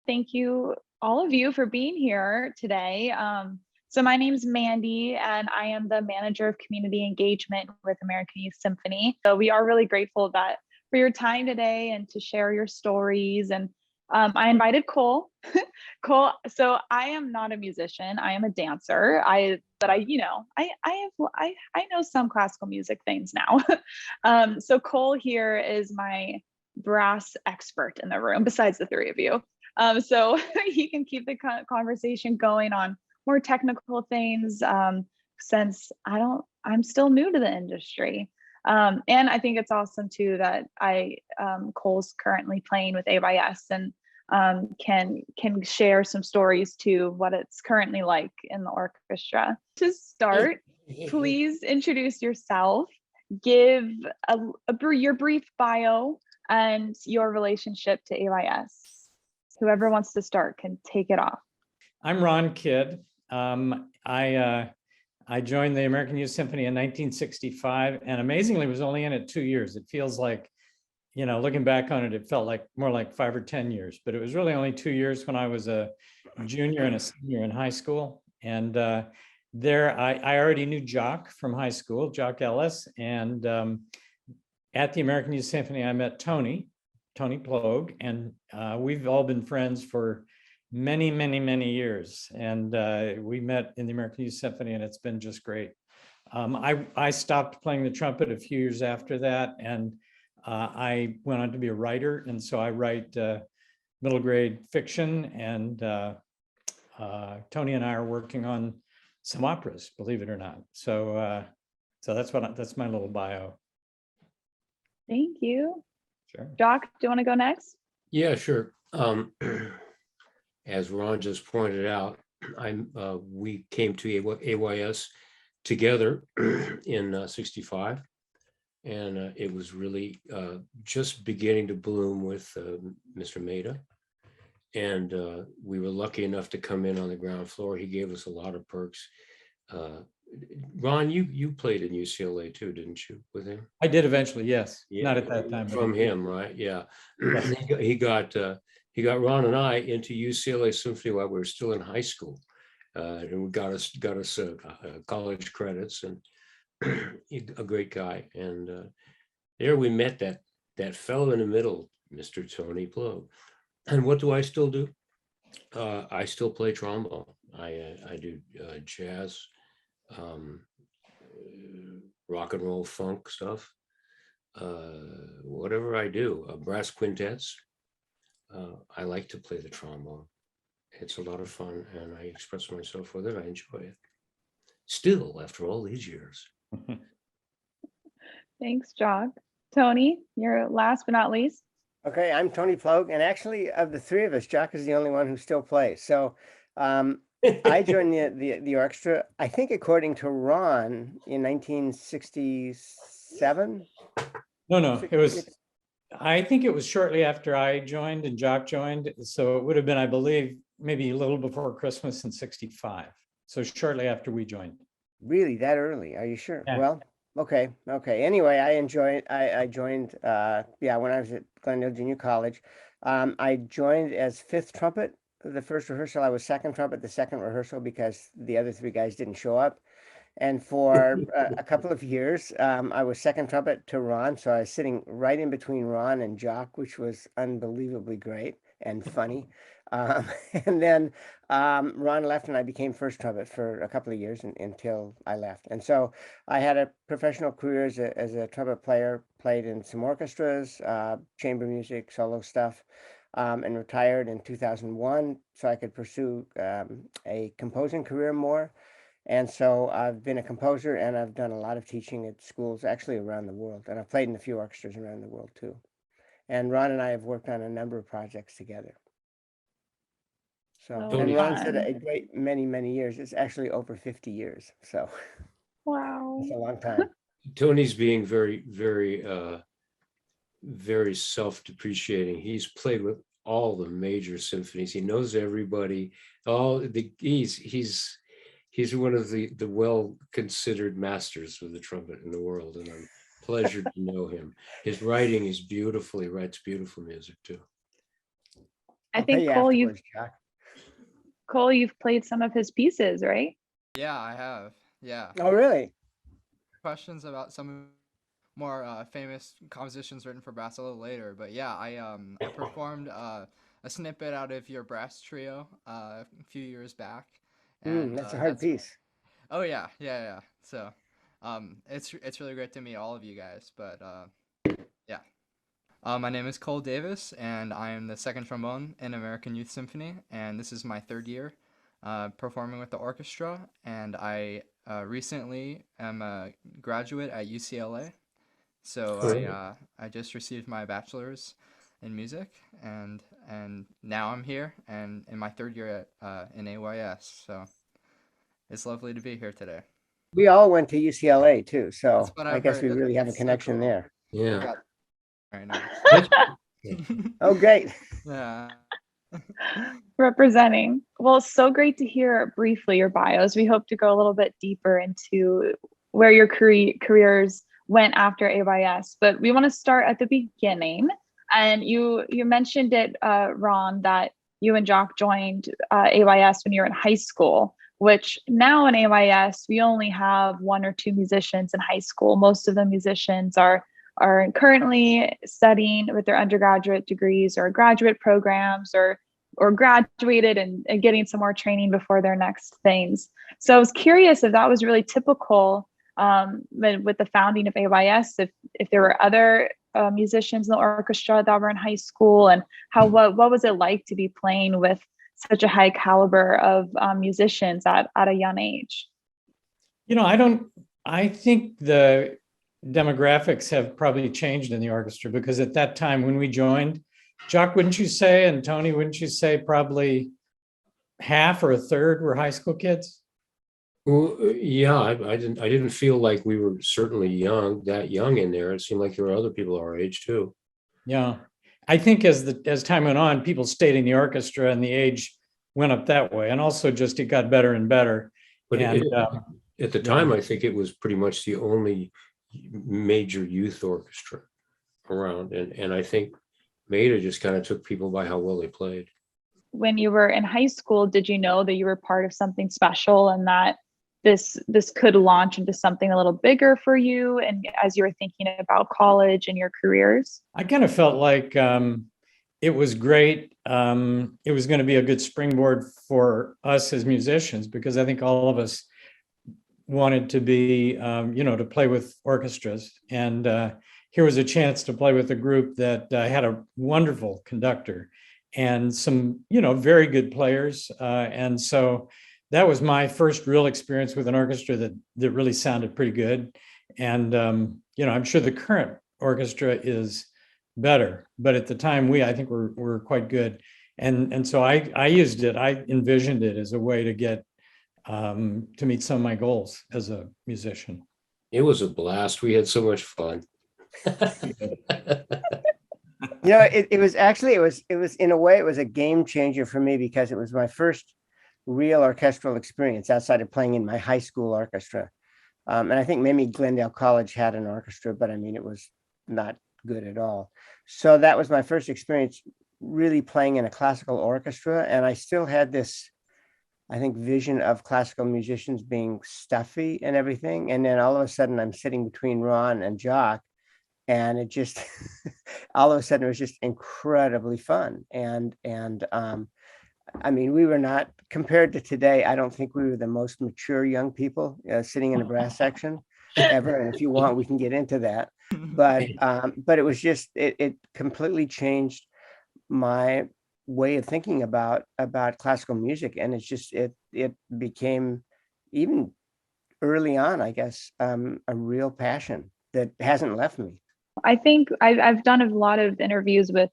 Thank you, all of you, for being here today. So my name's Mandy, and I am the manager of community engagement with American Youth Symphony. So we are really grateful that for your time today and to share your stories. And I invited Cole. Cole. So I am not a musician. I am a dancer. I know some classical music things now. So Cole here is my brass expert in the room, besides the three of you. So he can keep the conversation going on more technical things, since I'm still new to the industry. And I think it's awesome too that Cole's currently playing with AYS and can share some stories to what it's currently like in the orchestra. To start, please introduce yourself, give your brief bio and your relationship to AYS. Whoever wants to start can take it off. I'm Ron Kidd. I joined the American Youth Symphony in 1965, and amazingly was only in it 2 years. It feels like, looking back on it, it felt like more like 5 or 10 years, but it was really only 2 years when I was a junior and a senior in high school. And there I already knew Jock from high school, Jock Ellis. And at the American Youth Symphony, I met Tony Plog, and we've all been friends for many, many, many years. And we met in the American Youth Symphony, and it's been just great. I stopped playing the trumpet a few years after that, and I went on to be a writer. And so I write middle grade fiction, and Tony and I are working on some operas, believe it or not. So that's my little bio. Thank you. Sure. Jock, do you want to go next? Yeah, sure. As Ron just pointed out, we came to AYS together in '65, and it was really just beginning to bloom with Mr. Mehta. And we were lucky enough to come in on the ground floor. He gave us a lot of perks. Ron, you played in UCLA too, didn't you, with him? I did eventually, yes. Yeah, not at that time. From him, right? Yeah. He got Ron and I into UCLA Symphony while we were still in high school, and got us college credits, and a great guy. And there we met that fellow in the middle, Mr. Tony Plog. And what do I still do? I still play trombone. I do jazz, rock and roll, funk stuff. Whatever I do, brass quintets. I like to play the trombone. It's a lot of fun, and I express myself with it. I enjoy it. Still, after all these years. Thanks, Jock. Tony, you're last but not least. Okay, I'm Tony Plog, and actually, of the three of us, Jock is the only one who still plays. So I joined the orchestra, I think, according to Ron, in 1967. No, I think it was shortly after I joined and Jock joined. So it would have been, I believe, maybe a little before Christmas in '65. So shortly after we joined. Really, that early? Are you sure? Yeah. Well, okay. Anyway, I joined, when I was at Glendale Junior College. I joined as 5th trumpet. The first rehearsal, I was 2nd trumpet, the second rehearsal, because the other 3 guys didn't show up. And for a couple of years, I was 2nd trumpet to Ron. So I was sitting right in between Ron and Jock, which was unbelievably great and funny. And then Ron left, and I became 1st trumpet for a couple of years until I left. And so I had a professional career as a trumpet player, played in some orchestras, chamber music, solo stuff, and retired in 2001 so I could pursue a composing career more. And so I've been a composer, and I've done a lot of teaching at schools actually around the world. And I've played in a few orchestras around the world too. And Ron and I have worked on a number of projects together. So, and Ron said a great many, many years. It's actually over 50 years. So, wow, it's a long time. Tony's being very, very, very self-depreciating. He's played with all the major symphonies. He knows everybody. He's one of the well-considered masters of the trumpet in the world, and I'm pleasured to know him. His writing is beautiful. He writes beautiful music too. I I'll pay think you afterwards, Jock. Cole, you've played some of his pieces, right? Yeah, I have. Yeah. Oh, really? Questions about some more famous compositions written for brass a little later, but yeah, I performed a snippet out of your brass trio a few years back, and That's a hard piece. oh yeah. So, it's really great to meet all of you guys, but yeah. My name is Cole Davis, and I am the second trombone in American Youth Symphony, and this is my third year performing with the orchestra, and I recently am a graduate at UCLA. So I just received my bachelor's in music, and now I'm here and in my third year at in AYS. So it's lovely to be here today. We all went to UCLA too, so That's what I I've guess heard. we really have a It's so connection cool. there. Yeah. Right now. Oh, great. Yeah. Representing. Well, so great to hear briefly your bios. We hope to go a little bit deeper into where your careers went after AYS, but we want to start at the beginning. And you mentioned it, Ron, that you and Jock joined AYS when you were in high school, which now in AYS, we only have one or two musicians in high school. Most of the musicians are currently studying with their undergraduate degrees or graduate programs or graduated and getting some more training before their next things. So I was curious if that was really typical with the founding of AYS, if there were other musicians in the orchestra that were in high school, and what was it like to be playing with such a high caliber of musicians at a young age? I think the demographics have probably changed in the orchestra, because at that time when we joined, Jock, wouldn't you say, and Tony, wouldn't you say probably half or a third were high school kids? Well, yeah, I didn't feel like we were certainly that young in there. It seemed like there were other people our age too. Yeah. I think as time went on, people stayed in the orchestra and the age went up that way. And also just it got better and better. But at the time, yeah. I think it was pretty much the only major youth orchestra around. And I think Mehta just kind of took people by how well they played. When you were in high school, did you know that you were part of something special and that this could launch into something a little bigger for you, and as you were thinking about college and your careers? I kind of felt like it was great. It was going to be a good springboard for us as musicians, because I think all of us wanted to be, to play with orchestras. And here was a chance to play with a group that had a wonderful conductor and some, very good players. And so that was my first real experience with an orchestra that really sounded pretty good. And, I'm sure the current orchestra is better, but at the time I think we're quite good. And so I used it, I envisioned it as a way to get to meet some of my goals as a musician. It was a blast. We had so much fun. It was in a way, it was a game changer for me, because it was my first real orchestral experience outside of playing in my high school orchestra. And I think maybe Glendale College had an orchestra, but I mean, it was not good at all. So that was my first experience really playing in a classical orchestra. And I still had this, I think, vision of classical musicians being stuffy and everything. And then all of a sudden I'm sitting between Ron and Jock, and it just, all of a sudden it was just incredibly fun. And I mean, we were not, compared to today, I don't think we were the most mature young people sitting in a brass section ever. And if you want, we can get into that. But it was just, it completely changed my way of thinking about classical music. And it's just, it became, even early on, I guess, a real passion that hasn't left me. I think I've done a lot of interviews with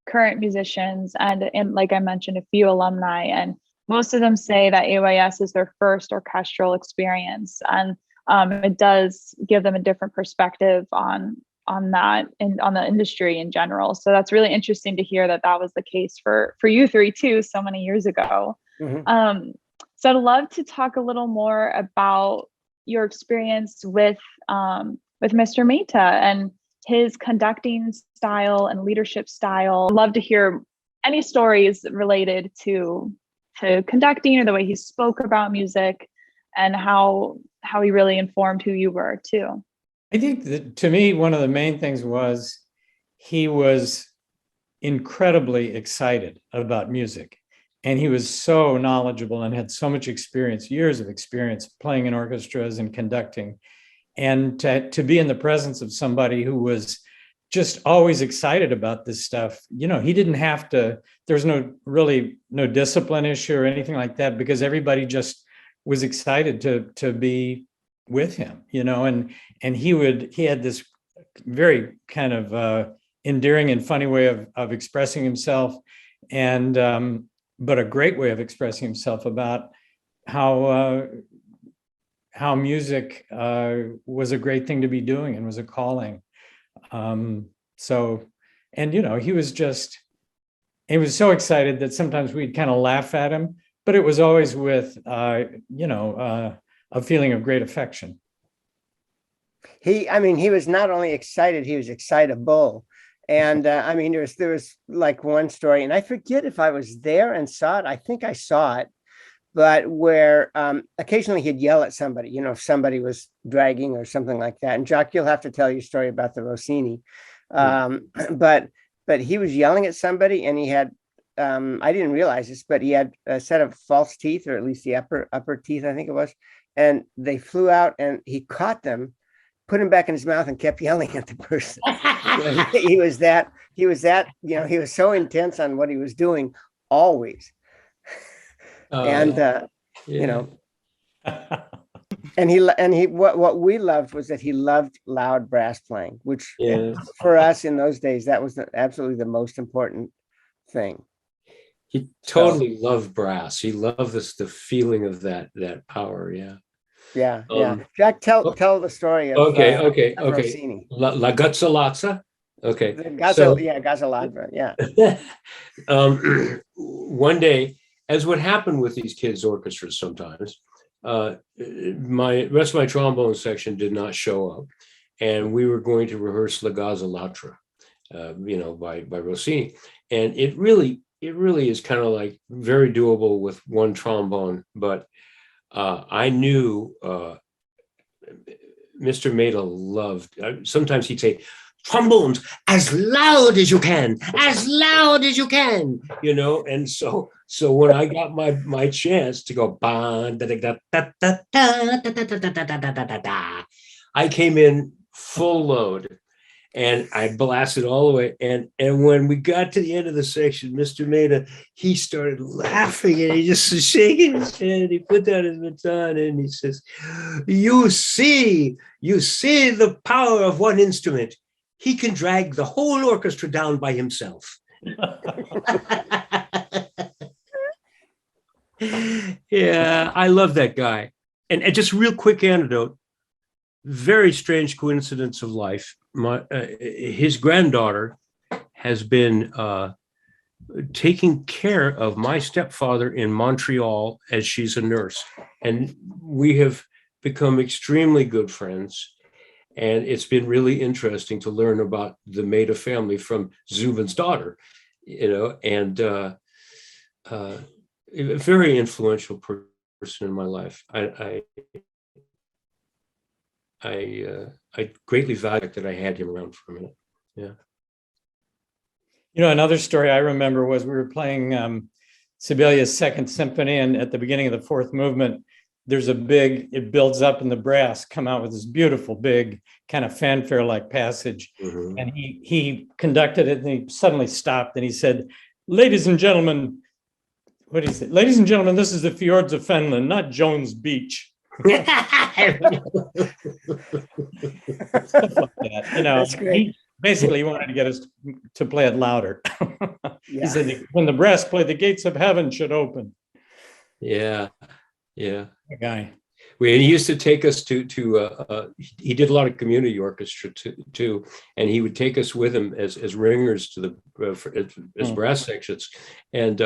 current musicians and like I mentioned, a few alumni, and most of them say that AYS is their first orchestral experience, and it does give them a different perspective on that and on the industry in general. So that's really interesting to hear that was the case for you three too, so many years ago. Mm-hmm. So I'd love to talk a little more about your experience with Mr. Mehta and his conducting style and leadership style. Love to hear any stories related to conducting, or the way he spoke about music, and how he really informed who you were too? I think that, to me, one of the main things was he was incredibly excited about music. And he was so knowledgeable and had so much experience, years of experience playing in orchestras and conducting. And to be in the presence of somebody who was just always excited about this stuff, he didn't have to, there's no discipline issue or anything like that, because everybody just was excited to be with him, and he had this very kind of endearing and funny way of expressing himself, and but a great way of expressing himself about how music was a great thing to be doing and was a calling. He was so excited that sometimes we'd kind of laugh at him, but it was always with a feeling of great affection. He was not only excited, he was excitable. And there was like one story, and I forget if I was there and saw it. I think I saw it, but where occasionally he'd yell at somebody, if somebody was dragging or something like that. And Jock, you'll have to tell your story about the Rossini. But he was yelling at somebody, and he had, I didn't realize this, but he had a set of false teeth, or at least the upper teeth, I think it was. And they flew out, and he caught them, put them back in his mouth, and kept yelling at the person. he was so intense on what he was doing always. And what we loved was that he loved loud brass playing, which for us in those days, that was absolutely the most important thing. He totally loved brass. He loved the feeling of that power. Yeah. Jack, tell the story of okay. Rossini. La Gazzolazza. Okay. Gazzolazza. Yeah. One day, as would happen with these kids' orchestras sometimes, my rest of my trombone section did not show up, and we were going to rehearse La Gazzolatra, by Rossini, and it really is kind of like very doable with one trombone, but I knew Mr. Mehta loved, sometimes he'd say, trombones as loud as you can, and so when I got my chance to go, I came in full load, and I blasted all the way. And when we got to the end of the section, Mr. Mehta, he started laughing, and he just was shaking his head. He put down his baton, and he says, you see the power of one instrument. He can drag the whole orchestra down by himself. Yeah, I love that guy. And just real quick anecdote, very strange coincidence of life. His granddaughter has been taking care of my stepfather in Montreal as she's a nurse. And we have become extremely good friends. And it's been really interesting to learn about the Mehta family from Zubin's daughter, and a very influential person in my life. I greatly value that I had him around for a minute. Yeah. Another story I remember was we were playing Sibelius' Second Symphony, and at the beginning of the fourth movement, it builds up in the brass, come out with this beautiful, big kind of fanfare-like passage. Mm-hmm. And he conducted it, and he suddenly stopped, and he said, ladies and gentlemen, what did he say? Ladies and gentlemen, this is the fjords of Finland, not Jones Beach. Stuff like that. That's great. He wanted to get us to play it louder. He said, when the brass play, the gates of heaven should open. Yeah. Guy. He used to take us to he did a lot of community orchestra too, and he would take us with him as ringers to the as brass sections. And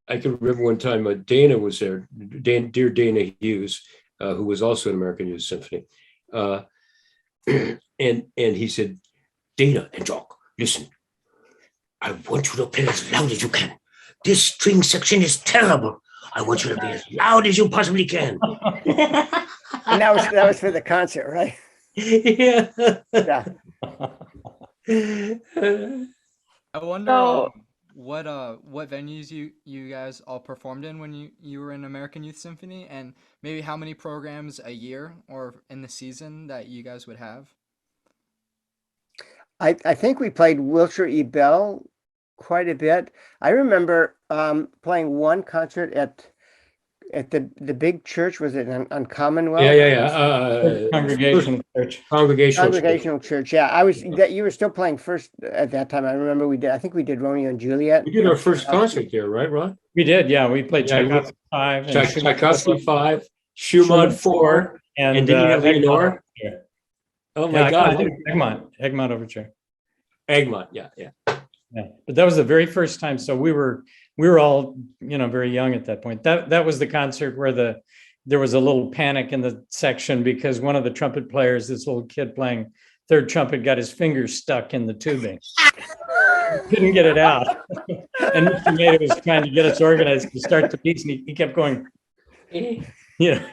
I can remember one time Dana was there, dear Dana Hughes, who was also in American Youth Symphony, and he said, Dana and Jock, listen, I want you to play as loud as you can. This string section is terrible. I want you to be as loud as you possibly can. And that was for the concert, right? Yeah. Yeah. I wonder So- what venues you guys all performed in when you were in American Youth Symphony, and maybe how many programs a year or in the season that you guys would have. I think we played Wilshire E. Bell quite a bit. I remember playing one concert at the big church. Was it on Commonwealth? Yeah. Congregational church. Congregational church. Yeah, I was that you were still playing first at that time. I remember I think we did Romeo and Juliet. We did our first concert there, right, Ron? We did, yeah. We played Yeah, Tchaikovsky 5 and Tchaikovsky 5, Schumann 4, and did you have Leonore? Oh my God. Egmont Overture. Egmont, yeah. Yeah, but that was the very first time. So we were all, very young at that point. That was the concert where there was a little panic in the section because one of the trumpet players, this little kid playing third trumpet, got his fingers stuck in the tubing. Couldn't get it out. And Mr. Mehta was trying to get us organized to start the piece, and he kept going, This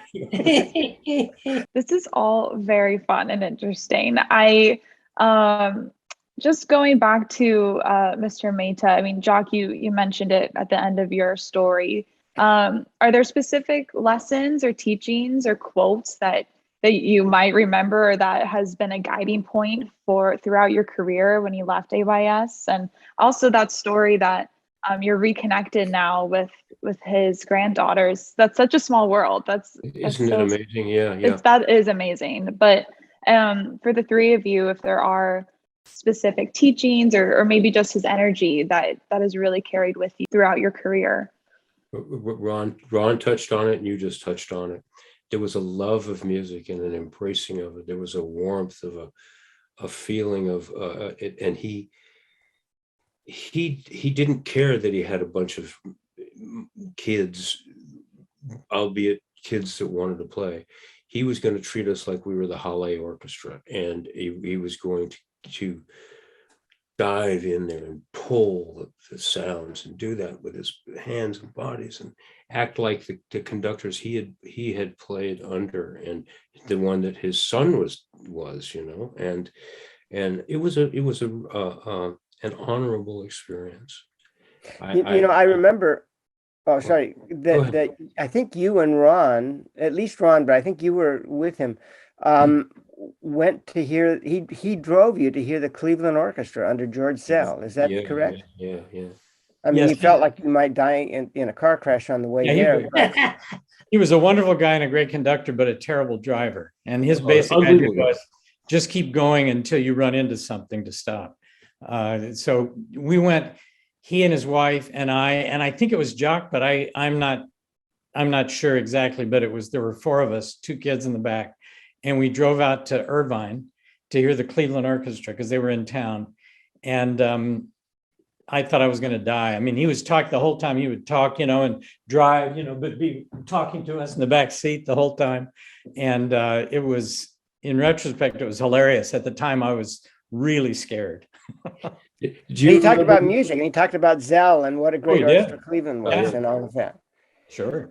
is all very fun and interesting. I just going back to Mr. Mehta, I mean, Jock, you mentioned it at the end of your story. Are there specific lessons or teachings or quotes that you might remember or that has been a guiding point throughout your career when you left AYS? And also that story that you're reconnected now with his granddaughters. That's such a small world. Isn't it amazing? Yeah. That is amazing. But for the three of you, if there are specific teachings or maybe just his energy that has really carried with you throughout your career. Ron touched on it, and you just touched on it. There was a love of music and an embracing of it. There was a warmth of a feeling of it, and he didn't care that he had a bunch of kids, albeit kids that wanted to play. He was going to treat us like we were the Halle Orchestra, and he was going to dive in there and pull the sounds and do that with his hands and bodies and act like the conductors he had played under and the one that his son was, and it was an honorable experience. I remember. Oh, sorry. That I think you and Ron, at least Ron, but I think you were with him. Went to hear. He drove you to hear the Cleveland Orchestra under George Szell. Is that correct? Yeah. I mean, you felt like you might die in a car crash on the way there. He was a wonderful guy and a great conductor, but a terrible driver. And his basic idea was just keep going until you run into something to stop. So we went. He and his wife and I think it was Jock, but I'm not sure exactly, but there were four of us, two kids in the back, and we drove out to Irvine to hear the Cleveland Orchestra because they were in town. And I thought I was going to die. I mean, he was talking the whole time. He would talk, and drive, but be talking to us in the back seat the whole time. And it was, in retrospect, it was hilarious. At the time, I was really scared. He talked about music, and he talked about Szell and what a great orchestra Cleveland was, and all of that. Sure.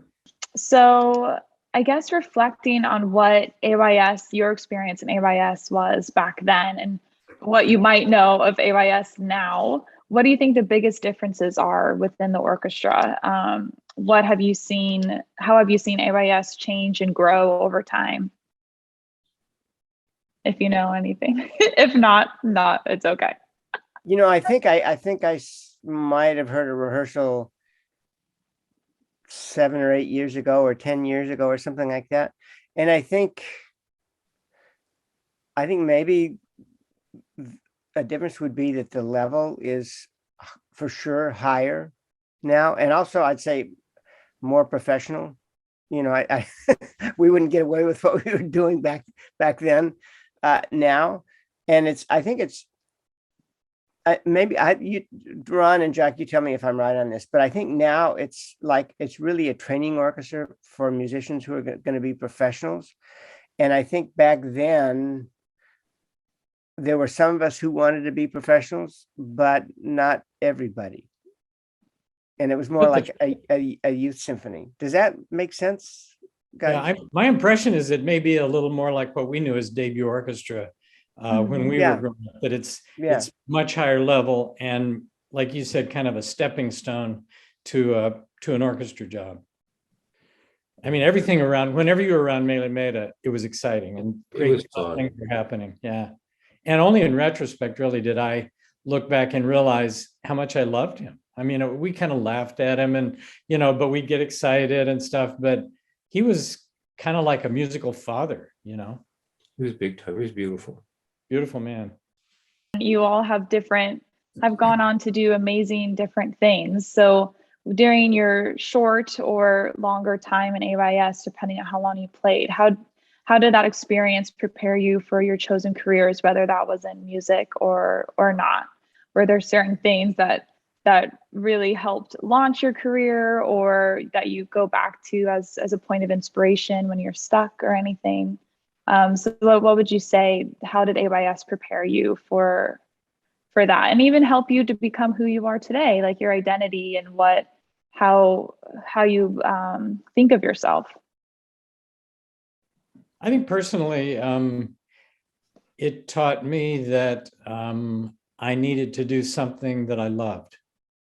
So I guess reflecting on what your experience in AYS was back then and what you might know of AYS now, what do you think the biggest differences are within the orchestra? What have you seen? How have you seen AYS change and grow over time? If you know anything. If not, it's okay. I think I might have heard a rehearsal 7 or 8 years ago or 10 years ago or something like that. And I think maybe a difference would be that the level is for sure higher now. And also I'd say more professional. I we wouldn't get away with what we were doing back then now. And I think it's, Ron and Jock, you tell me if I'm right on this, but I think now it's really a training orchestra for musicians who are going to be professionals. And I think back then there were some of us who wanted to be professionals, but not everybody. And it was more like a youth symphony. Does that make sense, guys? Yeah, my impression is it may be a little more like what we knew as debut orchestra when we were growing up, that it's much higher level and, like you said, kind of a stepping stone to an orchestra job. I mean, everything around, whenever you were around Mehli Mehta, it was exciting and great things were happening. Yeah. And only in retrospect, really, did I look back and realize how much I loved him. I mean, we kind of laughed at him and, but we'd get excited and stuff, but he was kind of like a musical father, He was big time. He was beautiful. Beautiful man. You all have gone on to do amazing different things. So during your short or longer time in AYS, depending on how long you played, how did that experience prepare you for your chosen careers, whether that was in music or not? Were there certain things that really helped launch your career, or that you go back to as a point of inspiration when you're stuck or anything? So what would you say, how did AYS prepare you for that, and even help you to become who you are today, like your identity and how you think of yourself? I think personally, it taught me that I needed to do something that I loved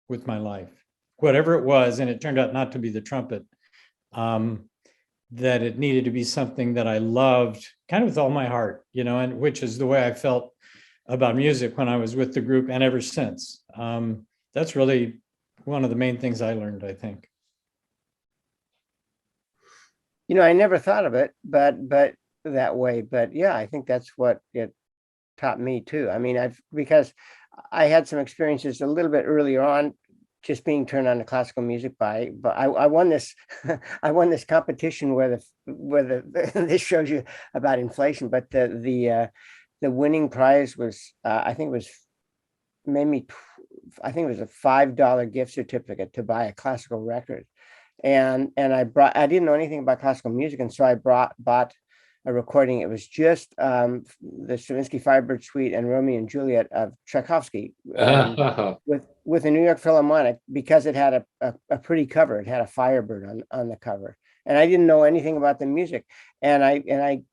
with my life, whatever it was, and it turned out not to be the trumpet, that it needed to be something that I loved kind of with all my heart, and which is the way I felt about music when I was with the group and ever since. That's really one of the main things I learned, I think. I never thought of it, but that way. But yeah, I think that's what it taught me too. I mean, because I had some experiences a little bit earlier on, just being turned on to classical music but I won this I won this competition where this shows you about inflation, but the winning prize was I think it was a $5 gift certificate to buy a classical record. And I didn't know anything about classical music, and so I bought a recording. It was just the Stravinsky Firebird Suite and Romeo and Juliet of Tchaikovsky with a New York Philharmonic, because it had a pretty cover. It had a Firebird on the cover, and I didn't know anything about the music. And I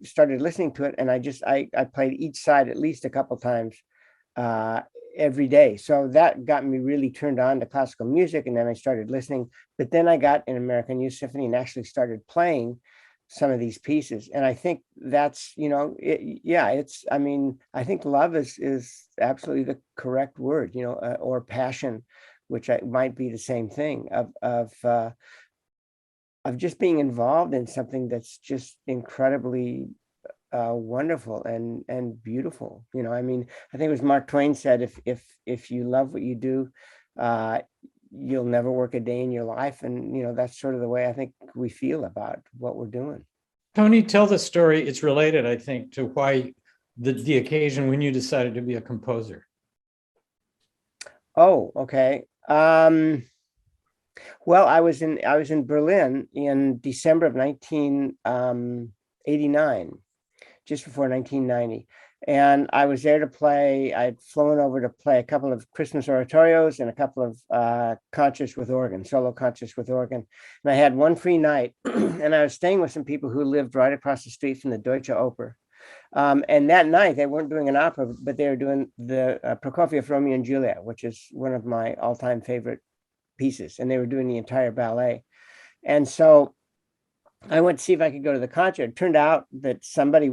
started listening to it, and I played each side at least a couple times every day. So that got me really turned on to classical music, and then I started listening. But then I got an American Youth Symphony and actually started playing some of these pieces. And I think that's, I mean, I think love is absolutely the correct word, or passion, which might be the same thing, of just being involved in something that's just incredibly wonderful and beautiful. I mean, I think it was Mark Twain said, if you love what you do, you'll never work a day in your life. And that's sort of the way I think we feel about what we're doing. Tony, tell the story. It's related, I think, to why the occasion when you decided to be a composer. Oh, okay. Well, I was in Berlin in December of 1989, just before 1990. And I was there to play. I'd flown over to play a couple of Christmas oratorios and a couple of concerts with organ, solo concerts with organ. And I had one free night, and I was staying with some people who lived right across the street from the Deutsche Oper. And that night, they weren't doing an opera, but they were doing the Prokofiev Romeo and Juliet, which is one of my all-time favorite pieces. And they were doing the entire ballet. And so I went to see if I could go to the concert. It turned out that somebody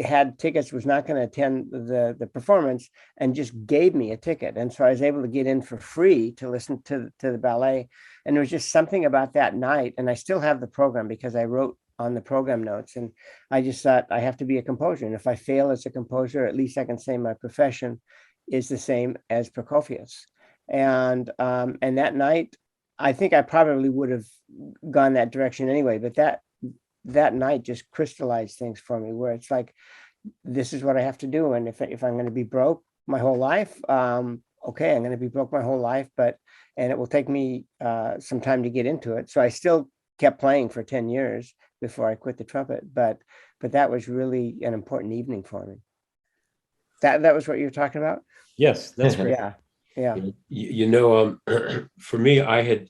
had tickets, was not going to attend the performance, and just gave me a ticket. And so I was able to get in for free to listen to the ballet. And there was just something about that night. And I still have the program because I wrote on the program notes. And I just thought, I have to be a composer. And if I fail as a composer, at least I can say my profession is the same as Prokofiev's. And that night, I think I probably would have gone that direction anyway, but that night just crystallized things for me, where it's like, this is what I have to do. And if I'm going to be broke my whole life, okay, I'm going to be broke my whole life, and it will take me some time to get into it. So I still kept playing for 10 years before I quit the trumpet, but that was really an important evening for me. That was what you were talking about? Yes, that's great. Yeah, yeah. For me, I had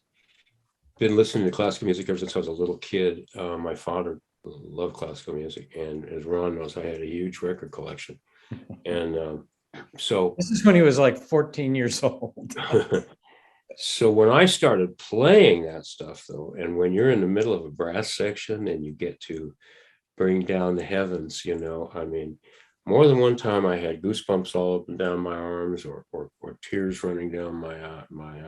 been listening to classical music ever since I was a little kid. My father loved classical music, and as Ron knows, I had a huge record collection. And so This is when he was like 14 years old. so when I started playing that stuff, though, and when you're in the middle of a brass section and you get to bring down the heavens, I mean, more than one time I had goosebumps all up and down my arms, or tears running down my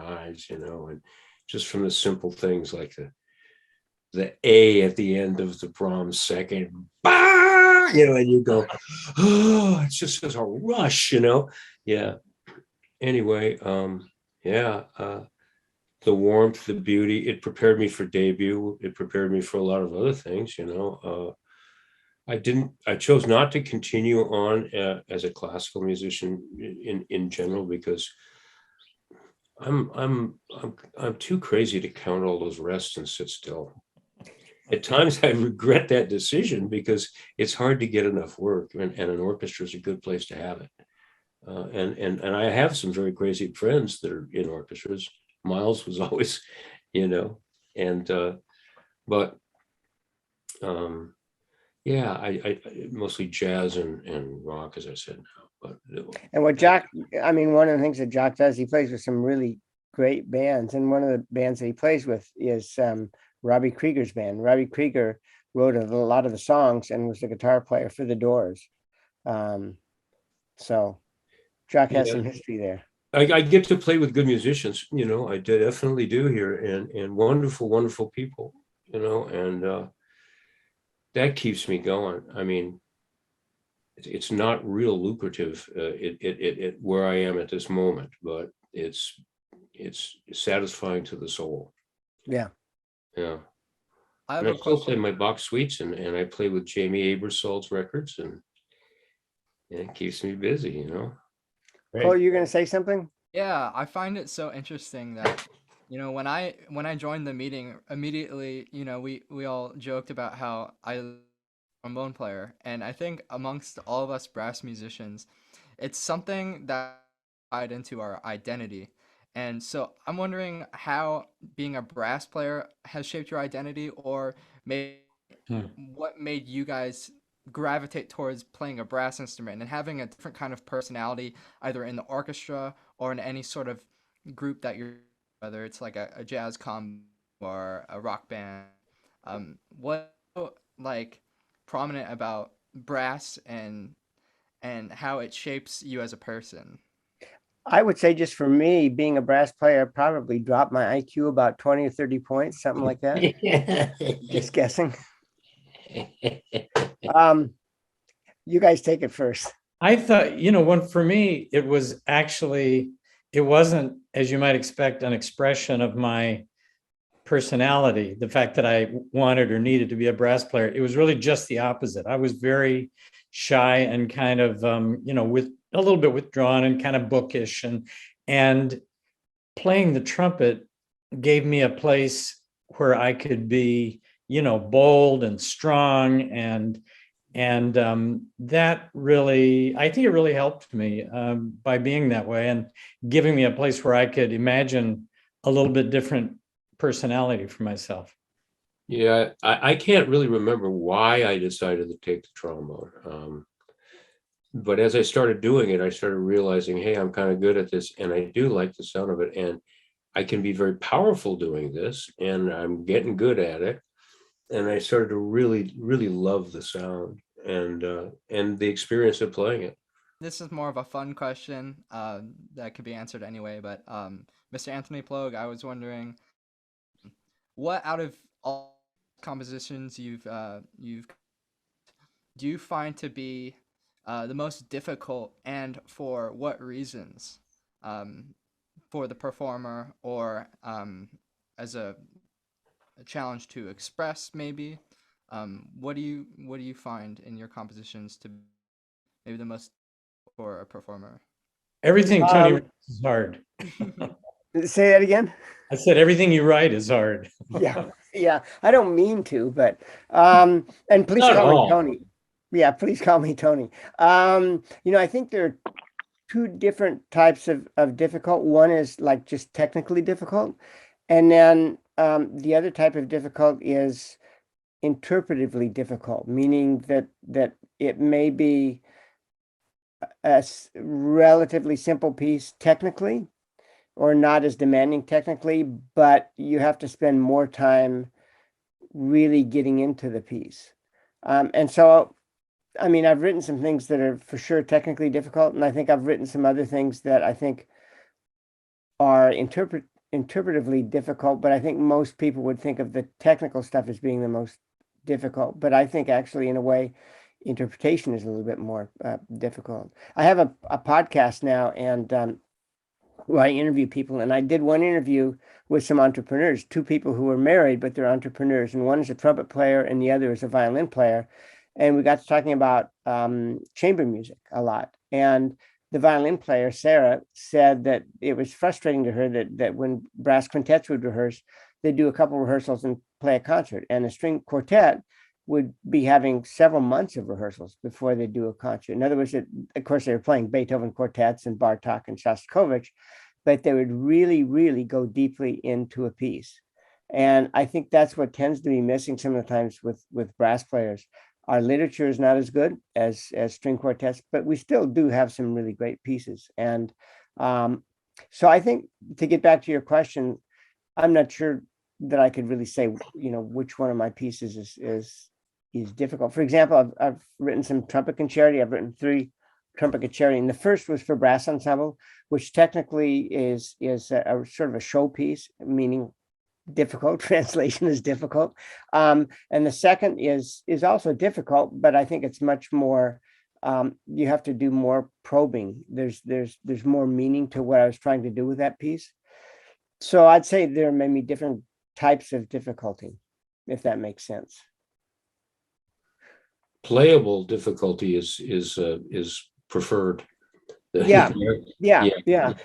eyes, and just from the simple things like the A at the end of the Brahms second, bah! And you go, oh, it's just a rush, yeah. Anyway, yeah, the warmth, the beauty, it prepared me for debut. It prepared me for a lot of other things, I chose not to continue on as a classical musician in general, because I'm too crazy to count all those rests and sit still. At times I regret that decision, because it's hard to get enough work, and an orchestra is a good place to have it. And I have some very crazy friends that are in orchestras. Miles was always, but yeah, I mostly jazz and rock, as I said now. But And what Jock, I mean, one of the things that Jock does, he plays with some really great bands. And one of the bands that he plays with is Robbie Krieger's band. Robbie Krieger wrote a lot of the songs and was the guitar player for the Doors. So Jock has some history there. I get to play with good musicians, I definitely do here, and wonderful, wonderful people, and that keeps me going. I mean, it's not real lucrative where I am at this moment, but it's satisfying to the soul. Yeah. Yeah. I And I still play my Bach suites, and I play with Jamie Aebersold's records, and it keeps me busy, Cole, you're going to say something? Yeah, I find it so interesting that, when I joined the meeting, immediately, we all joked about how I'm a trombone player, and I think amongst all of us brass musicians, it's something that tied into our identity. And so I'm wondering how being a brass player has shaped your identity, or maybe what made you guys gravitate towards playing a brass instrument and having a different kind of personality, either in the orchestra or in any sort of group that you're, whether it's like a jazz combo or a rock band. What like prominent about brass and how it shapes you as a person? I would say, just for me, being a brass player probably dropped my IQ about 20 or 30 points, something like that. Just guessing. You guys take it first. I thought, for me, it wasn't, as you might expect, an expression of my personality, the fact that I wanted or needed to be a brass player. It was really just the opposite. I was very shy and kind of, with a little bit withdrawn and kind of bookish, and playing the trumpet gave me a place where I could be, bold and strong, and that really, I think it really helped me by being that way and giving me a place where I could imagine a little bit different personality for myself. Yeah, I can't really remember why I decided to take the trombone. But as I started doing it, I started realizing, hey, I'm kind of good at this, and I do like the sound of it, and I can be very powerful doing this, and I'm getting good at it. And I started to really, really love the sound and the experience of playing it. This is more of a fun question that could be answered anyway, but Mr. Anthony Plog, I was wondering, what out of all compositions you've do you find to be the most difficult, and for what reasons, for the performer, or as a challenge to express, maybe? What do you find in your compositions to be maybe the most for a performer? Everything Tony writes is hard. Say that again. I said everything you write is hard. Yeah. I don't mean to, but and please Not call me all. Tony. Yeah, please call me Tony. I think there are two different types of difficult. One is like just technically difficult. And then the other type of difficult is interpretively difficult, meaning that it may be a relatively simple piece technically, or not as demanding technically, but you have to spend more time really getting into the piece. And so, I mean, I've written some things that are for sure technically difficult, and I think I've written some other things that I think are interpretively difficult, but I think most people would think of the technical stuff as being the most difficult. But I think actually, in a way, interpretation is a little bit more difficult. I have a podcast now, and where I interview people, and I did one interview with some entrepreneurs, two people who were married, but they're entrepreneurs, and one is a trumpet player and the other is a violin player. And we got to talking about chamber music a lot. And the violin player, Sarah, said that it was frustrating to her that when brass quintets would rehearse, they'd do a couple rehearsals and play a concert. And a string quartet would be having several months of rehearsals before they do a concert. In other words, of course, they were playing Beethoven quartets and Bartok and Shostakovich, but they would really, really go deeply into a piece. And I think that's what tends to be missing some of the times with brass players. Our literature is not as good as string quartets, but we still do have some really great pieces. And so I think, to get back to your question, I'm not sure that I could really say, which one of my pieces is difficult. For example, I've written some trumpet concerti. I've written 3 trumpet concerti, and the first was for brass ensemble, which technically is a sort of a showpiece, meaning difficult. Translation is difficult. And the second is also difficult, but I think it's much more, you have to do more probing. There's more meaning to what I was trying to do with that piece. So I'd say there are maybe different types of difficulty, if that makes sense. Playable difficulty is preferred. Yeah.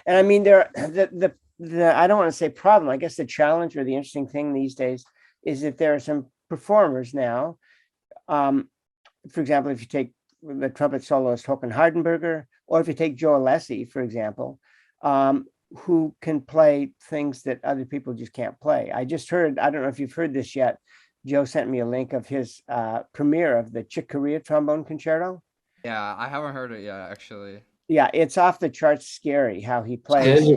And I mean, the I don't want to say problem. I guess the challenge or the interesting thing these days is that there are some performers now. For example, if you take the trumpet soloist Håkan Hardenberger, or if you take Joe Alessi, for example, who can play things that other people just can't play. I just heard, I don't know if you've heard this yet, Joe sent me a link of his premiere of the Chick Corea trombone concerto. Yeah, I haven't heard it yet, actually. Yeah, it's off the charts scary how he plays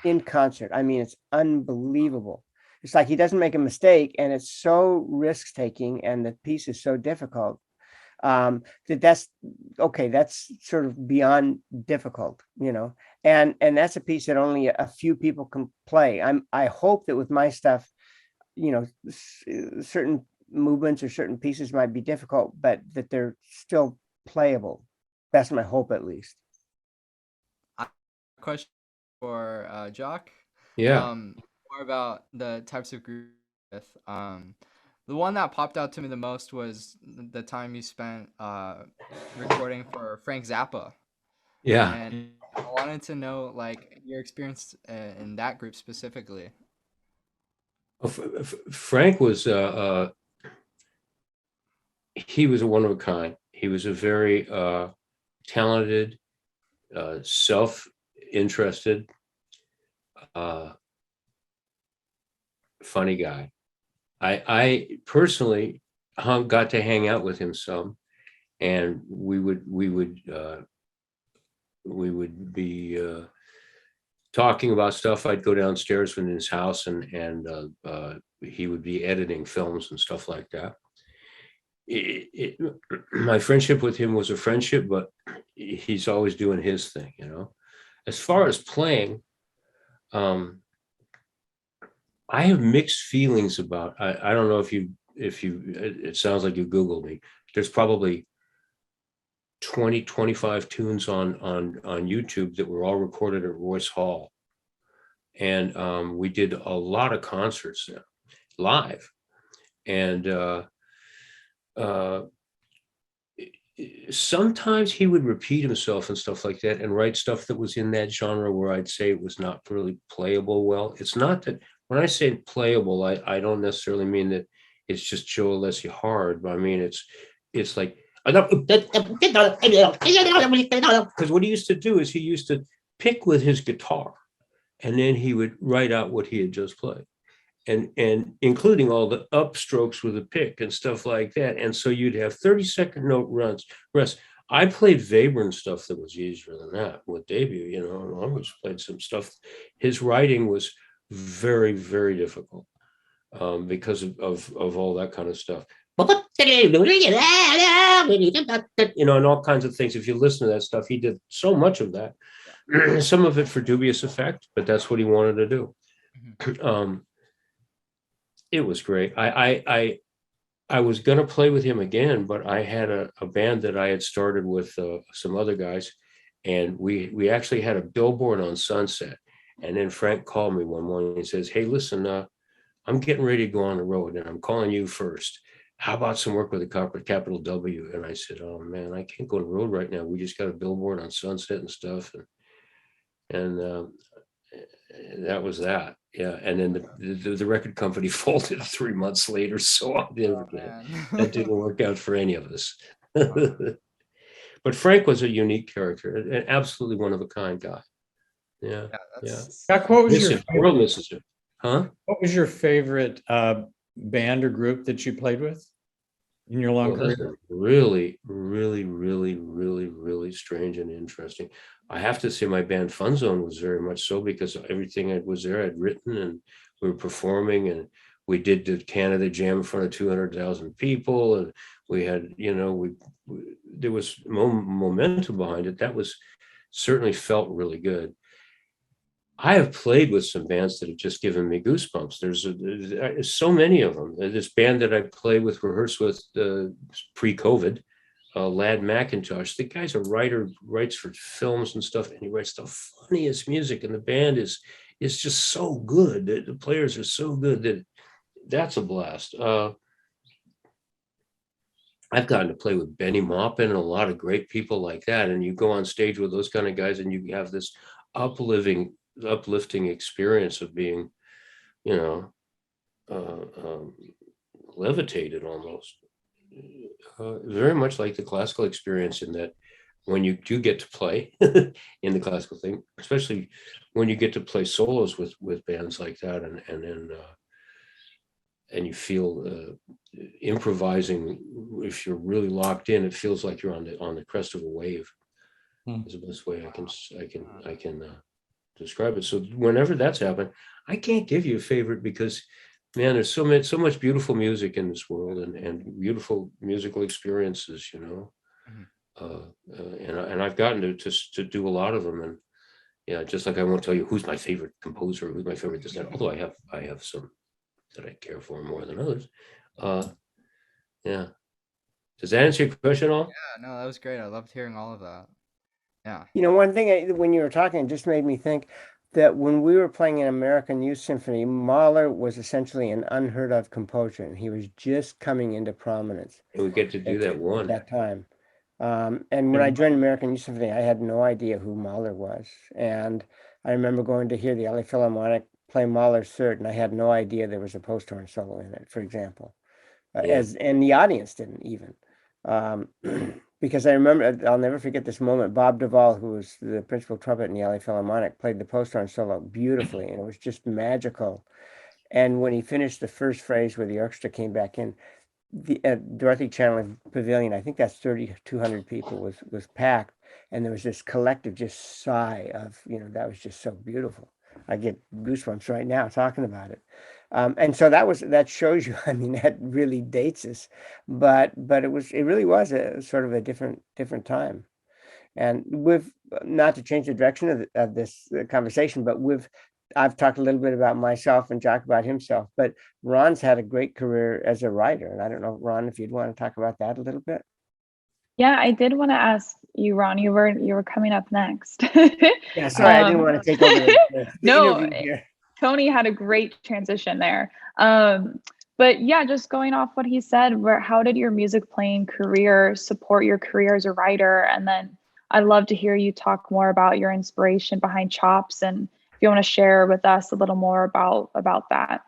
in concert. I mean, it's unbelievable. It's like he doesn't make a mistake, and it's so risk-taking, and the piece is so difficult that's okay. That's sort of beyond difficult, and that's a piece that only a few people can play. I hope that with my stuff, certain movements or certain pieces might be difficult, but that they're still playable. That's my hope, at least. Question for Jock. Yeah. More about the types of groups with. The one that popped out to me the most was the time you spent recording for Frank Zappa. Yeah. And I wanted to know, like, your experience in that group specifically. Frank was he was a one of a kind. He was a very talented, self-interested, funny guy. I personally got to hang out with him some, and we would be talking about stuff. I'd go downstairs in his house, and he would be editing films and stuff like that. My friendship with him was a friendship, but he's always doing his thing, As far as playing, I have mixed feelings about. I don't know if you. It sounds like you Googled me. There's probably 20, 25 tunes on YouTube that were all recorded at Royce Hall, and we did a lot of concerts there, live, and sometimes he would repeat himself and stuff like that, and write stuff that was in that genre where I'd say it was not really playable well. It's not that. When I say playable, I don't necessarily mean that it's just Joe Alessi hard, but I mean it's like, because what he used to do is he used to pick with his guitar, and then he would write out what he had just played, and including all the upstrokes with a pick and stuff like that. And so you'd have 30-second note rest. I played Webern stuff that was easier than that with debut, you know, and I always played some stuff. His writing was very, very difficult because of all that kind of stuff. You know, and all kinds of things. If you listen to that stuff, he did so much of that. Some of it for dubious effect, but that's what he wanted to do. It was great. I was going to play with him again, but I had a band that I had started with some other guys, and we actually had a billboard on Sunset. And then Frank called me one morning and says, "Hey, listen, I'm getting ready to go on the road, and I'm calling you first. How about some work with a capital W?" And I said, "Oh man, I can't go on the road right now. We just got a billboard on Sunset and stuff." And that was that. Yeah. And then the record company folded 3 months later. So that didn't work out for any of us. But Frank was a unique character, an absolutely one of a kind guy. Yeah. Jack, what was your world misses him? Huh? What was your favorite band or group that you played with in your long career? Really, really, really, really, really strange and interesting. I have to say my band Fun Zone was very much so, because everything that was there I'd written, and we were performing, and we did the Canada Jam in front of 200,000 people, and we had, you know, there was momentum behind it. That was certainly felt really good. I have played with some bands that have just given me goosebumps. There's so many of them. This band that I played with, rehearsed with pre-COVID, Lad McIntosh. The guy's a writer, writes for films and stuff, and he writes the funniest music. And the band is just so good. The players are so good that's a blast. I've gotten to play with Benny Maupin and a lot of great people like that. And you go on stage with those kind of guys, and you have this uplifting experience of being, you know, levitated almost. Very much like the classical experience, in that when you do get to play in the classical thing, especially when you get to play solos with bands like that, and you feel improvising, if you're really locked in, it feels like you're on the crest of a wave. Is the best way I can describe it. So whenever that's happened, I can't give you a favorite, because man, there's so much beautiful music in this world, and beautiful musical experiences, you know. And I've gotten to do a lot of them, and yeah, just like I won't tell you who's my favorite composer, who's my favorite this, that, although I have some that I care for more than others. Yeah. Does that answer your question all? Yeah, no, that was great. I loved hearing all of that. Yeah. You know, one thing when you were talking, it just made me think that when we were playing an American Youth Symphony, Mahler was essentially an unheard of composer, and he was just coming into prominence. And we get to do that one at that time. And when I joined American Youth Symphony, I had no idea who Mahler was. And I remember going to hear the LA Philharmonic play Mahler's Third, and I had no idea there was a post-horn solo in it, for example. And the audience didn't even. Because I remember, I'll never forget this moment. Bob Duvall, who was the principal trumpet in the LA Philharmonic, played the post-horn solo beautifully, and it was just magical. And when he finished the first phrase where the orchestra came back in, the Dorothy Chandler Pavilion, I think that's 3,200 people, was packed, and there was this collective just sigh of, you know, that was just so beautiful. I get goosebumps right now talking about it. And so that shows you, I mean, that really dates us, but it really was a sort of a different time. And we've, not to change the direction of this conversation, but I've talked a little bit about myself and Jock about himself, but Ron's had a great career as a writer. And I don't know, Ron, if you'd want to talk about that a little bit. Yeah, I did want to ask you, Ron, you were coming up next. Yeah, sorry, I didn't want to take over the no, interview here. Tony had a great transition there. But yeah, just going off what he said, how did your music playing career support your career as a writer? And then I'd love to hear you talk more about your inspiration behind Chops, and if you want to share with us a little more about that.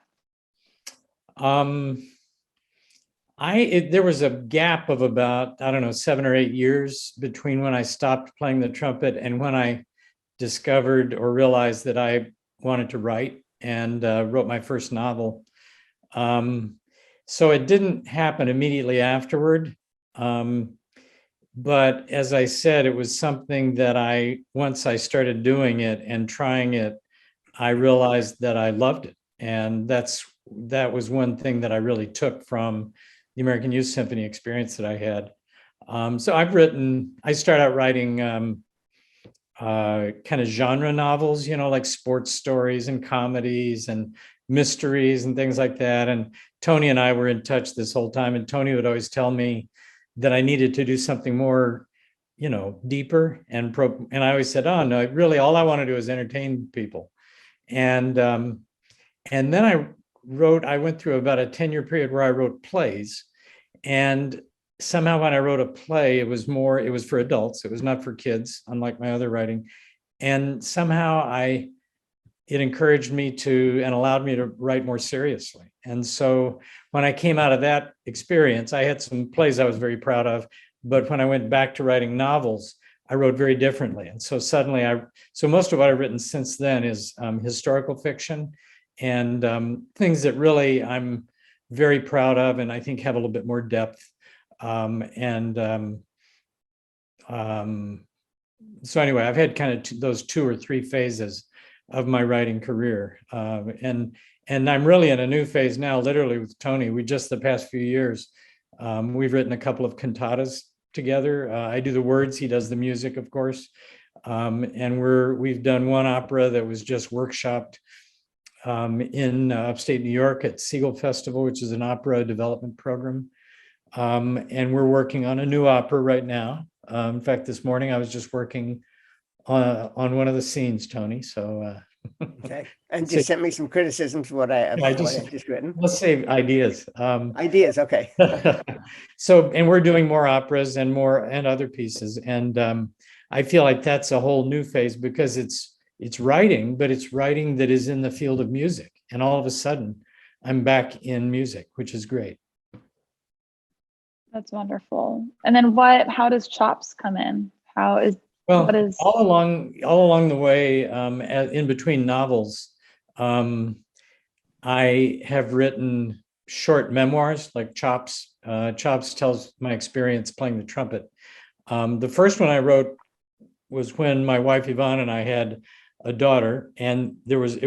There was a gap of about, I don't know, 7 or 8 years between when I stopped playing the trumpet and when I discovered or realized that I wanted to write and wrote my first novel. So it didn't happen immediately afterward. But as I said, it was something that once I started doing it and trying it, I realized that I loved it. And that was one thing that I really took from the American Youth Symphony experience that I had. So I started out writing kind of genre novels, like sports stories and comedies and mysteries and things like that. And Tony and I were in touch this whole time. And Tony would always tell me that I needed to do something more, deeper. And I always said, oh, no, really, all I want to do is entertain people. And then I went through about a 10-year period where I wrote plays. And somehow when I wrote a play, it was for adults. It was not for kids, unlike my other writing. And somehow it encouraged me and allowed me to write more seriously. And so when I came out of that experience, I had some plays I was very proud of, but when I went back to writing novels, I wrote very differently. And so suddenly so most of what I've written since then is historical fiction and things that really I'm very proud of and I think have a little bit more depth. So anyway, I've had kind of those 2 or 3 phases of my writing career. And I'm really in a new phase now, literally with Tony. The past few years, we've written a couple of cantatas together. I do the words, he does the music, of course. And we've done one opera that was just workshopped in upstate New York at Siegel Festival, which is an opera development program. And we're working on a new opera right now. In fact, this morning I was just working on one of the scenes, Tony. So okay, and just sent me some criticisms of what I just written. Let's say ideas. Ideas, okay. So, and we're doing more operas and other pieces, and I feel like that's a whole new phase because it's writing, but it's writing that is in the field of music, and all of a sudden, I'm back in music, which is great. That's wonderful. And then how does chops come in? All along the way, in between novels, I have written short memoirs like Chops. Chops tells my experience playing the trumpet. The first one I wrote was when my wife Yvonne and I had a daughter, and it was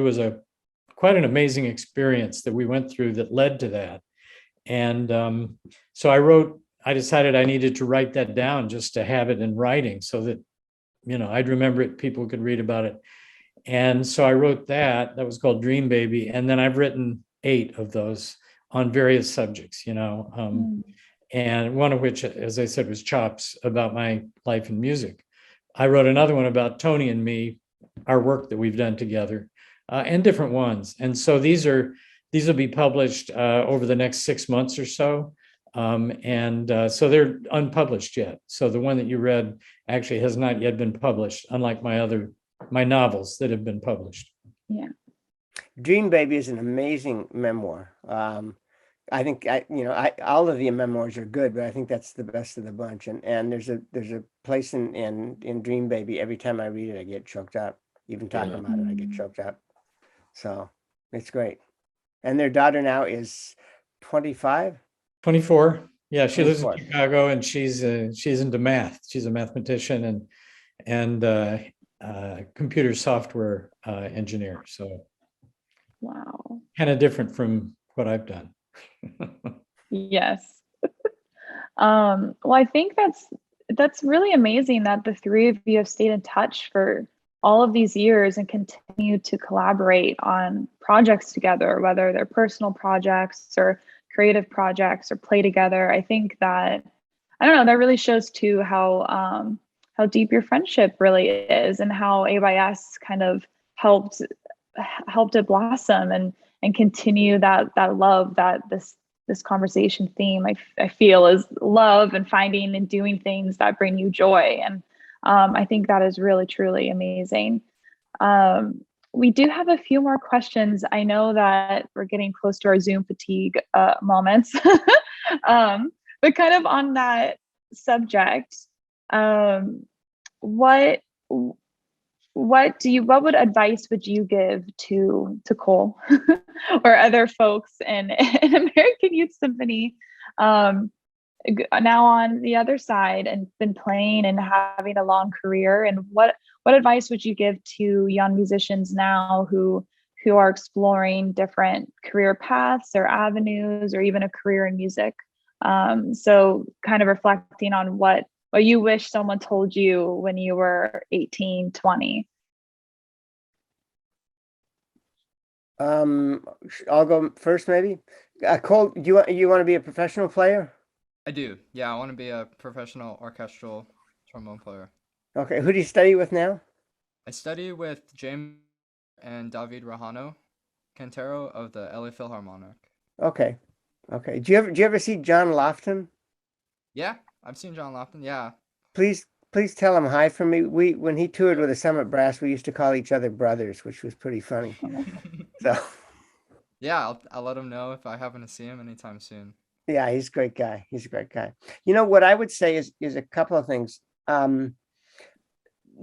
quite an amazing experience that we went through that led to that. And so I decided I needed to write that down just to have it in writing so that, I'd remember it, people could read about it. And so I wrote that was called Dream Baby. And then I've written 8 of those on various subjects, and one of which, as I said, was Chops, about my life in music. I wrote another one about Tony and me, our work that we've done together, and different ones. And so these will be published over the next 6 months or so. So they're unpublished yet. So the one that you read actually has not yet been published, unlike my novels that have been published. Yeah. Dream Baby is an amazing memoir. I think all of the memoirs are good, but I think that's the best of the bunch. And there's a place in Dream Baby. Every time I read it, I get choked up. Even talking about it, I get choked up. So it's great. And their daughter now is 25. 24. Yeah, she 24. lives in Chicago, and she's into math. She's a mathematician and computer software engineer. So, wow, kind of different from what I've done. Yes. Well, I think that's really amazing that the 3 of you have stayed in touch for all of these years and continue to collaborate on projects together, whether they're personal projects or creative projects or play together. I think that, I don't know, that really shows too how deep your friendship really is and how AYS kind of helped it blossom and continue that love, that this conversation theme I feel is love and finding and doing things that bring you joy. And I think that is really, truly amazing. we do have a few more questions. I know that we're getting close to our Zoom fatigue moments, but kind of on that subject, what what advice would you give to Cole or other folks in American Youth Symphony, now on the other side and been playing and having a long career? And what advice would you give to young musicians now who are exploring different career paths or avenues, or even a career in music? So kind of reflecting on what you wish someone told you when you were 18, 20. I'll go first, maybe. Cole, do you want to be a professional player? I do. Yeah, I want to be a professional orchestral trombone player. Okay, who do you study with now? I study with James and David Rahano Cantero of the LA Philharmonic. Okay. Do you ever see John Lofton? Yeah, I've seen John Lofton. Yeah. Please tell him hi from me. When he toured with the Summit Brass, we used to call each other brothers, which was pretty funny. So yeah, I'll let him know if I happen to see him anytime soon. yeah, he's a great guy. You know what I would say is a couple of things.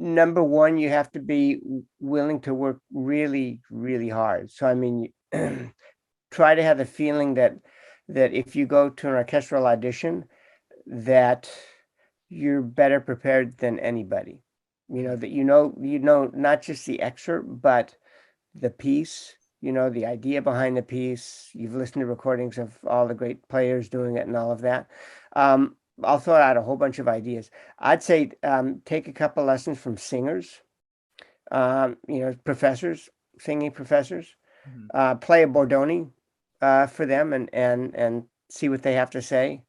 Number one, you have to be willing to work really, really hard. So I mean, try to have the feeling that if you go to an orchestral audition, that you're better prepared than anybody. You know, that you know not just the excerpt, but the piece, you know, the idea behind the piece. You've listened to recordings of all the great players doing it and all of that. I'll throw out a whole bunch of ideas. I'd say take a couple lessons from singers, you know, professors, singing professors. Play a Bordoni for them and see what they have to say.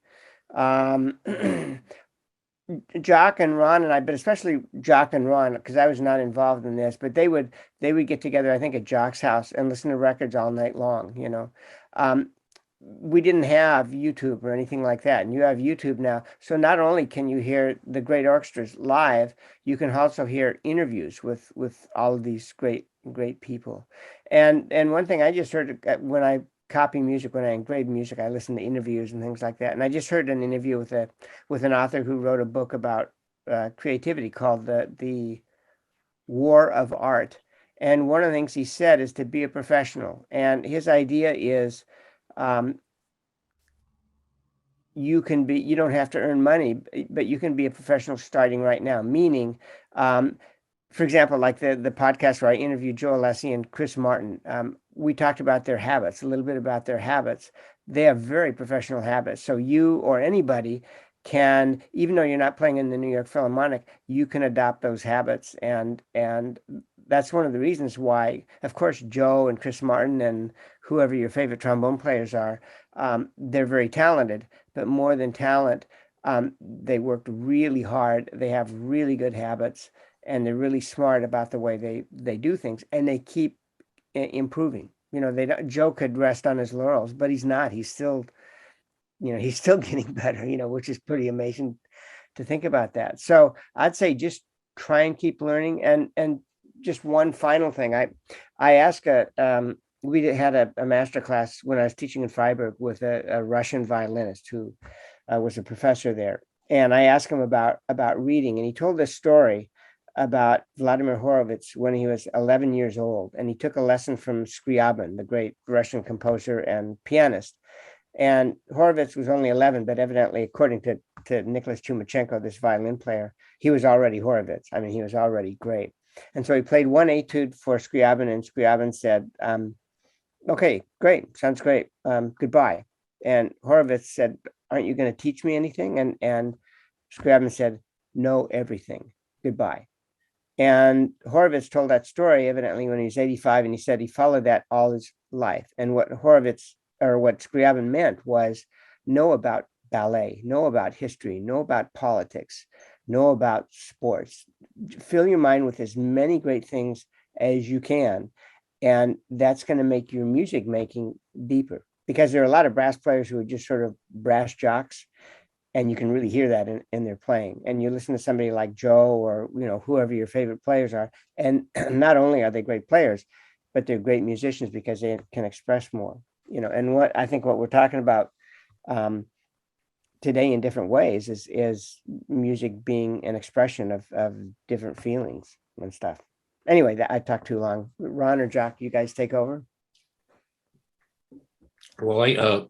Jock and Ron and I, but especially Jock and Ron, because I was not involved in this, but they would get together, I think, at Jock's house and listen to records all night long, you know. We didn't have YouTube or anything like that, and you have YouTube now. So not only can you hear the great orchestras live, you can also hear interviews with all of these great people. And one thing I just heard when I copy music, when I engrave music, I listen to interviews and things like that. And I just heard an interview with an author who wrote a book about creativity called the War of Art. And one of the things he said is to be a professional. And his idea is you don't have to earn money, but you can be a professional starting right now. Meaning, for example, like the podcast where I interviewed Joe Alessi and Chris Martin, we talked about their habits, a little bit about their habits. They have very professional habits. So you or anybody can, even though you're not playing in the New York Philharmonic, you can adopt those habits. And that's one of the reasons why, of course, Joe and Chris Martin and whoever your favorite trombone players are, they're very talented, but more than talent, they worked really hard. They have really good habits, and they're really smart about the way they do things, and they keep improving. You know, Joe could rest on his laurels, but he's not. He's still getting better, you know, which is pretty amazing to think about that. So I'd say just try and keep learning. And just one final thing, I asked we had a master class when I was teaching in Freiburg with a Russian violinist who was a professor there. And I asked him about reading, and he told this story about Vladimir Horowitz when he was 11 years old. And he took a lesson from Scriabin, the great Russian composer and pianist. And Horowitz was only 11, but evidently, according to Nicholas Chumachenko, this violin player, he was already Horowitz. I mean, he was already great. And so he played one etude for Scriabin, and Scriabin said, okay, great, sounds great, goodbye. And Horowitz said, aren't you going to teach me anything? And Scriabin said, no, everything, goodbye. And Horowitz told that story evidently when he was 85, and he said he followed that all his life. And what Scriabin meant was know about ballet, know about history, know about politics, know about sports. Fill your mind with as many great things as you can. And that's going to make your music making deeper, because there are a lot of brass players who are just sort of brass jocks. And you can really hear that in their playing. And you listen to somebody like Joe or, whoever your favorite players are. And not only are they great players, but they're great musicians because they can express more, and what I think what we're talking about today in different ways is music being an expression of different feelings and stuff. Anyway, I talked too long. Ron or Jock, you guys take over. Well,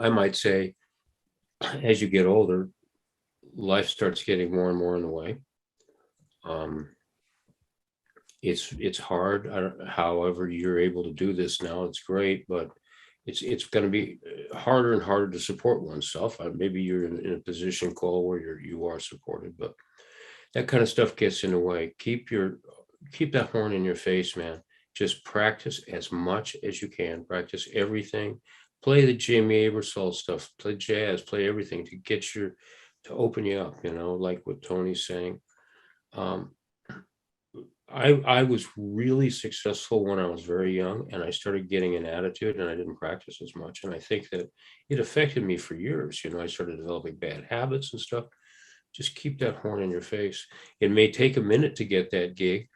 I might say, as you get older, life starts getting more and more in the way. It's hard. However, you're able to do this now. It's great, but it's going to be harder and harder to support oneself. Maybe you're in a position, Cole, where you are supported, but that kind of stuff gets in the way. Keep that horn in your face, man. Just practice as much as you can. Practice everything. Play the Jamie Aebersold stuff. Play jazz. Play everything to open you up. Like what Tony's saying. I was really successful when I was very young, and I started getting an attitude, and I didn't practice as much. And I think that it affected me for years. I started developing bad habits and stuff. Just keep that horn in your face. It may take a minute to get that gig.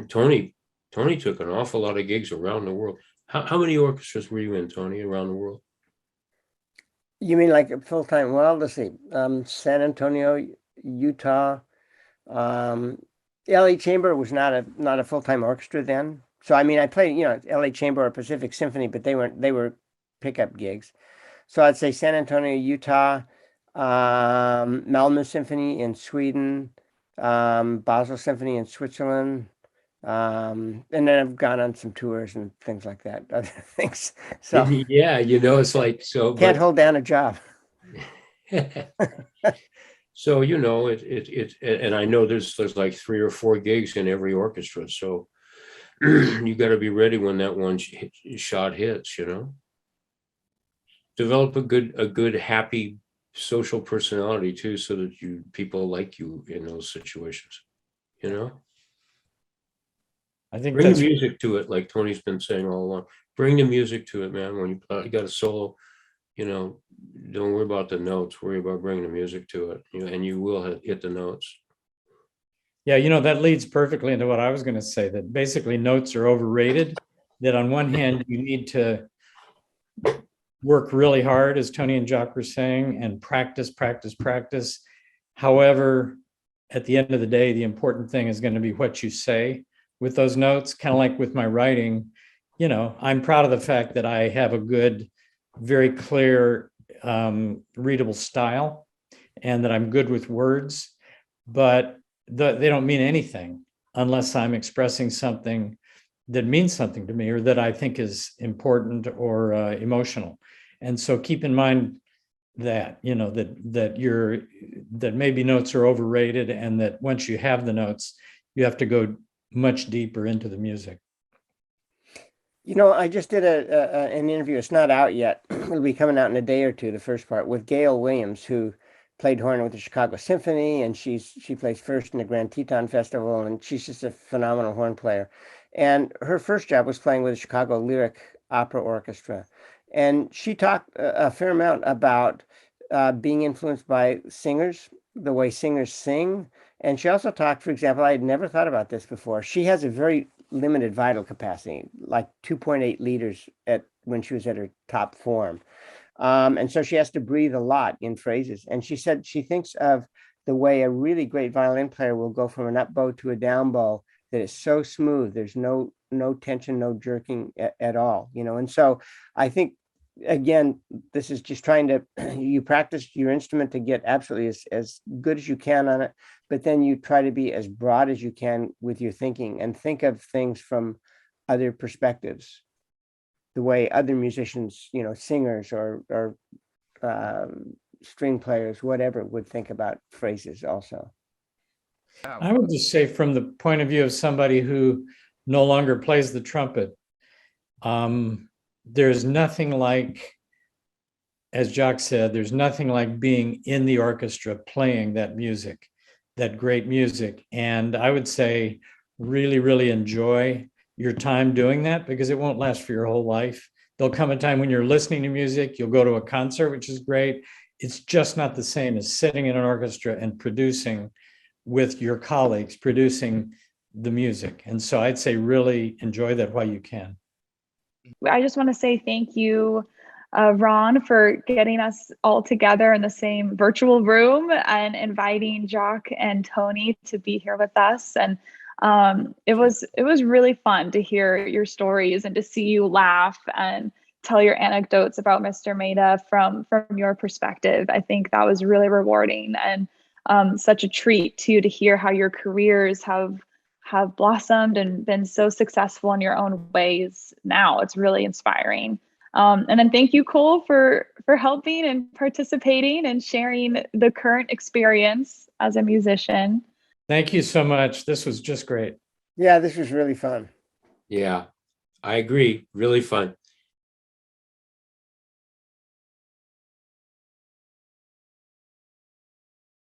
Tony took an awful lot of gigs around the world. How many orchestras were you in, Tony, around the world? You mean like full time? Well, let's see. San Antonio, Utah. LA Chamber was not a full time orchestra then. So I mean, I played LA Chamber or Pacific Symphony, but they were pickup gigs. So I'd say San Antonio, Utah, Malmö Symphony in Sweden, Basel Symphony in Switzerland. And then I've gone on some tours and things like that, other things. So yeah, it's like, so can't hold down a job. So and I know there's like 3 or 4 gigs in every orchestra. So you got to be ready when that one shot hits. Develop a good, happy social personality too, so that people like you in those situations. I think Bring that's the music to it, like Tony's been saying all along. Bring the music to it, man. When you got a solo, don't worry about the notes. Worry about bringing the music to it, and you will hit the notes. Yeah, that leads perfectly into what I was going to say, that basically notes are overrated. That on one hand, you need to work really hard, as Tony and Jock were saying, and practice. However, at the end of the day, the important thing is going to be what you say with those notes. Kind of like with my writing, I'm proud of the fact that I have a good, very clear, readable style, and that I'm good with words, but they don't mean anything unless I'm expressing something that means something to me, or that I think is important or emotional. And so keep in mind that, that maybe notes are overrated, and that once you have the notes, you have to go much deeper into the music. I just did an interview. It's not out yet. It'll be coming out in a day or two, the first part, with Gail Williams, who played horn with the Chicago Symphony, and she plays first in the Grand Teton Festival, and she's just a phenomenal horn player. And her first job was playing with the Chicago Lyric Opera Orchestra. And she talked a fair amount about being influenced by singers, the way singers sing. And she also talked, for example, I had never thought about this before. She has a very limited vital capacity, like 2.8 liters when she was at her top form. And so she has to breathe a lot in phrases. And she said she thinks of the way a really great violin player will go from an up bow to a down bow that is so smooth. There's no tension, no jerking at all, And so I think, again, this is just trying to, you practice your instrument to get absolutely as good as you can on it, but then you try to be as broad as you can with your thinking and think of things from other perspectives, the way other musicians, singers or string players, whatever, would think about phrases also. I would just say, from the point of view of somebody who no longer plays the trumpet, there's nothing like, as Jock said, there's nothing like being in the orchestra playing that music, that great music. And I would say really, really enjoy your time doing that, because it won't last for your whole life. There'll come a time when you're listening to music, you'll go to a concert, which is great, it's just not the same as sitting in an orchestra and producing with your colleagues, producing the music. And so I'd say really enjoy that while you can. I just want to say thank you, Ron, for getting us all together in the same virtual room and inviting Jock and Tony to be here with us. And it was really fun to hear your stories and to see you laugh and tell your anecdotes about Mr. Mehta from your perspective. I think that was really rewarding and such a treat too to hear how your careers have blossomed and been so successful in your own ways now. It's really inspiring. And then thank you, Cole, for helping and participating and sharing the current experience as a musician. Thank you so much. This was just great. Yeah, this was really fun. Yeah, I agree. Really fun.